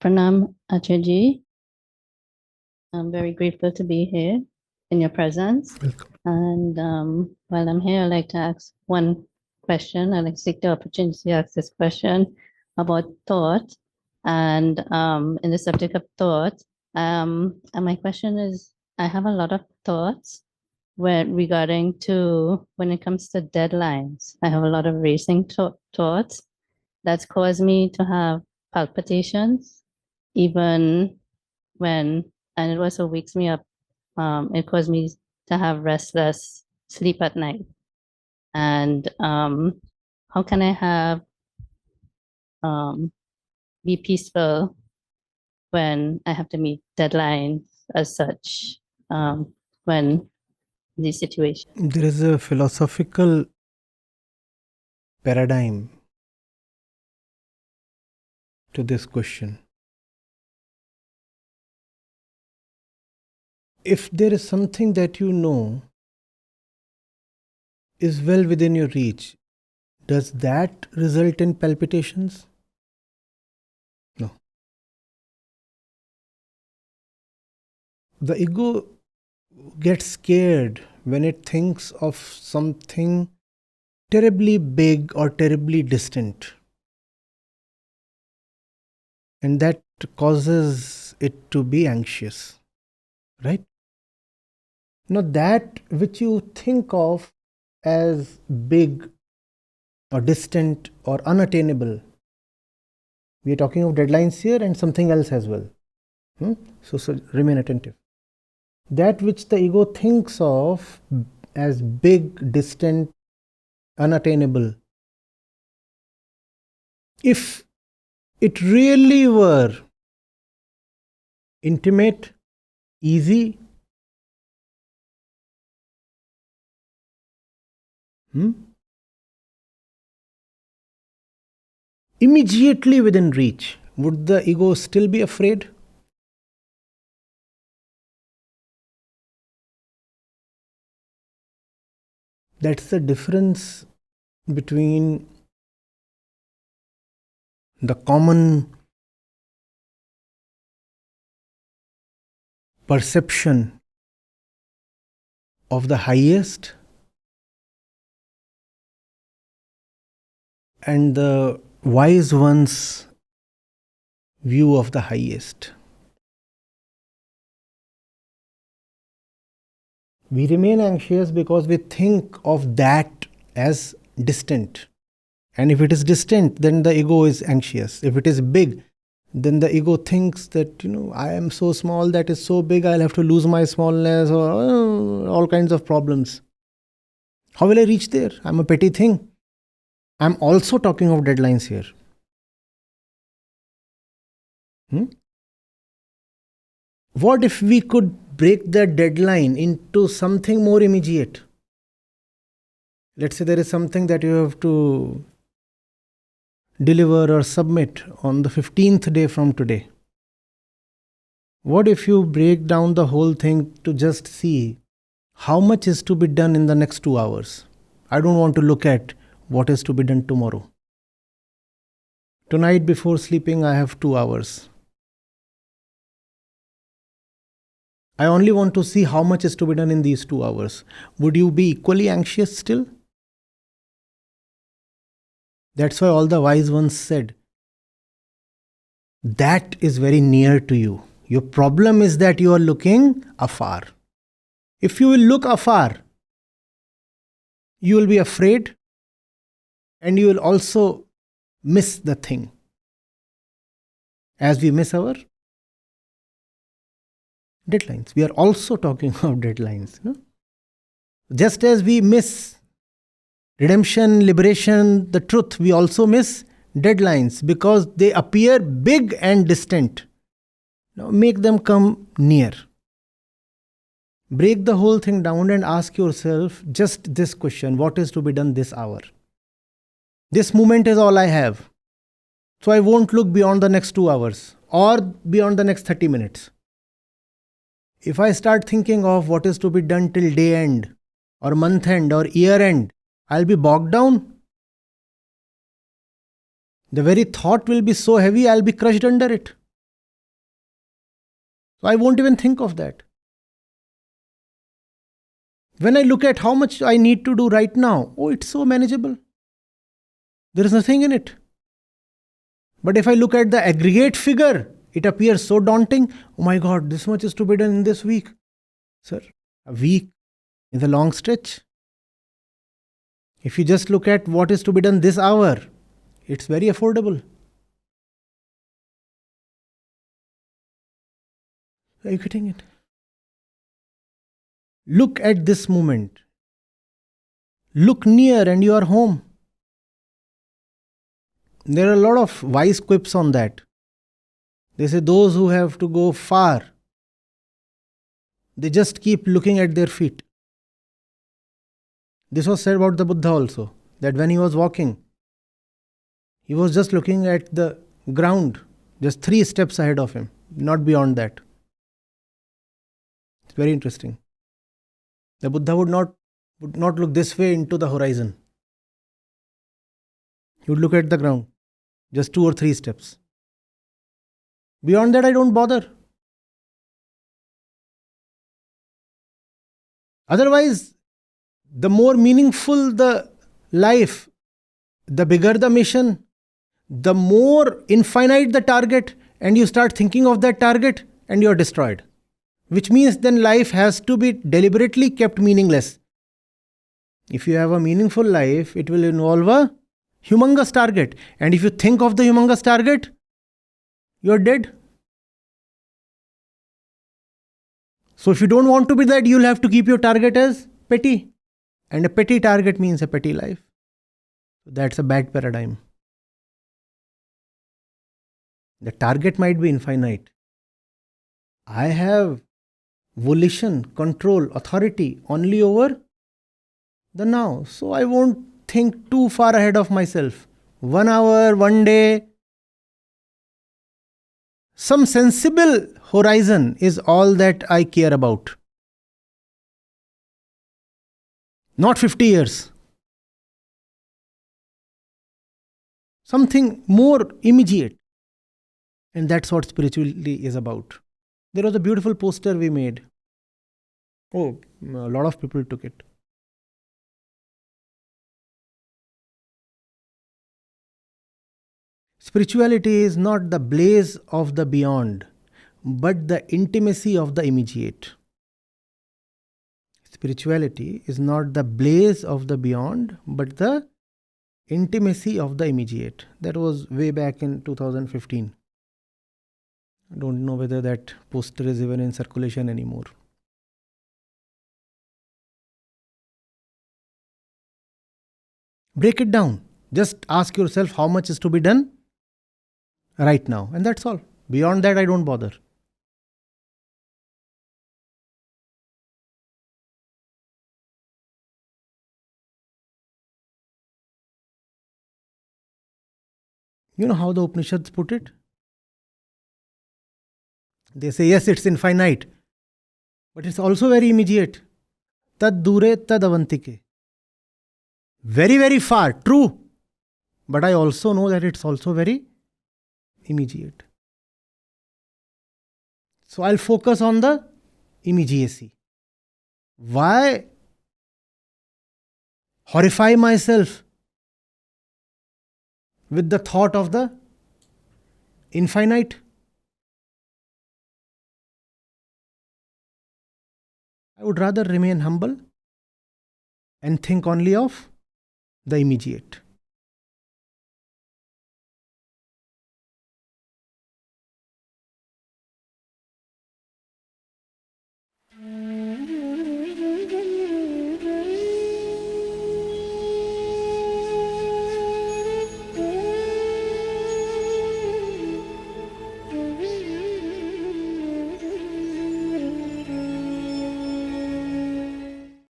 Pranam Acharya. I'm very grateful to be here in your presence. Welcome. And while I'm here, I'd like to ask one question. I'd like to take the opportunity to ask this question about thought. And in the subject of thought, and my question is, I have a lot of thoughts regarding to when it comes to deadlines. I have a lot of racing thoughts that's caused me to have palpitations, even when, and it also wakes me up. It caused me to have restless sleep at night. And how can I have be peaceful when I have to meet deadlines as such when these situations? There is a philosophical paradigm to this question. If there is something that you know is well within your reach, does that result in palpitations? No. The ego gets scared when it thinks of something terribly big or terribly distant. And that causes it to be anxious, right? Now, that which you think of as big or distant or unattainable, we are talking of deadlines here and something else as well. So remain attentive. That which the ego thinks of as big, distant, unattainable, if it really were intimate, easy, immediately within reach, would the ego still be afraid? That's the difference between the common perception of the highest and the wise one's view of the highest. We remain anxious because we think of that as distant. And if it is distant, then the ego is anxious. If it is big, then the ego thinks that, I am so small, that is so big, I'll have to lose my smallness, or all kinds of problems. How will I reach there? I'm a petty thing. I'm also talking of deadlines here. What if we could break the deadline into something more immediate? Let's say there is something that you have to deliver or submit on the 15th day from today. What if you break down the whole thing to just see how much is to be done in the next 2 hours? I don't want to look at what is to be done tomorrow. Tonight before sleeping, I have 2 hours. I only want to see how much is to be done in these 2 hours. Would you be equally anxious still? That's why all the wise ones said, that is very near to you. Your problem is that you are looking afar. If you will look afar, you will be afraid and you will also miss the thing. As we miss our deadlines. We are also talking about deadlines. No? Just as we miss redemption, liberation, the truth, we also miss deadlines because they appear big and distant. Now make them come near. Break the whole thing down and ask yourself just this question: what is to be done this hour? This moment is all I have. So I won't look beyond the next 2 hours or beyond the next 30 minutes. If I start thinking of what is to be done till day end or month end or year end, I'll be bogged down. The very thought will be so heavy, I'll be crushed under it. So I won't even think of that. When I look at how much I need to do right now, oh, it's so manageable. There is nothing in it. But if I look at the aggregate figure, it appears so daunting. Oh my God, this much is to be done in this week. Sir, a week is a long stretch. If you just look at what is to be done this hour, it's very affordable. Are you getting it? Look at this moment. Look near and you are home. There are a lot of wise quips on that. They say those who have to go far, they just keep looking at their feet. This was said about the Buddha also, that when he was walking, he was just looking at the ground, just 3 steps ahead of him, not beyond that. It's very interesting. The Buddha would not look this way into the horizon. He would look at the ground, just 2 or 3 steps. Beyond that, I don't bother. Otherwise, the more meaningful the life, the bigger the mission, the more infinite the target, and you start thinking of that target and you're destroyed. Which means then life has to be deliberately kept meaningless. If you have a meaningful life, it will involve a humongous target. And if you think of the humongous target, you're dead. So if you don't want to be that, you'll have to keep your target as petty. And a petty target means a petty life. That's a bad paradigm. The target might be infinite. I have volition, control, authority only over the now. So I won't think too far ahead of myself. 1 hour, 1 day. Some sensible horizon is all that I care about. Not 50 years. Something more immediate. And that's what spirituality is about. There was a beautiful poster we made. Oh, a lot of people took it. Spirituality is not the blaze of the beyond, but the intimacy of the immediate. Spirituality is not the blaze of the beyond, but the intimacy of the immediate. That was way back in 2015. I don't know whether that poster is even in circulation anymore. Break it down. Just ask yourself how much is to be done right now. And that's all. Beyond that, I don't bother. You know how the Upanishads put it? They say, yes, it's infinite, but it's also very immediate. Tad dure tad avantike. Very, very far, true. But I also know that it's also very immediate. So I'll focus on the immediacy. Why horrify myself with the thought of the infinite? I would rather remain humble and think only of the immediate.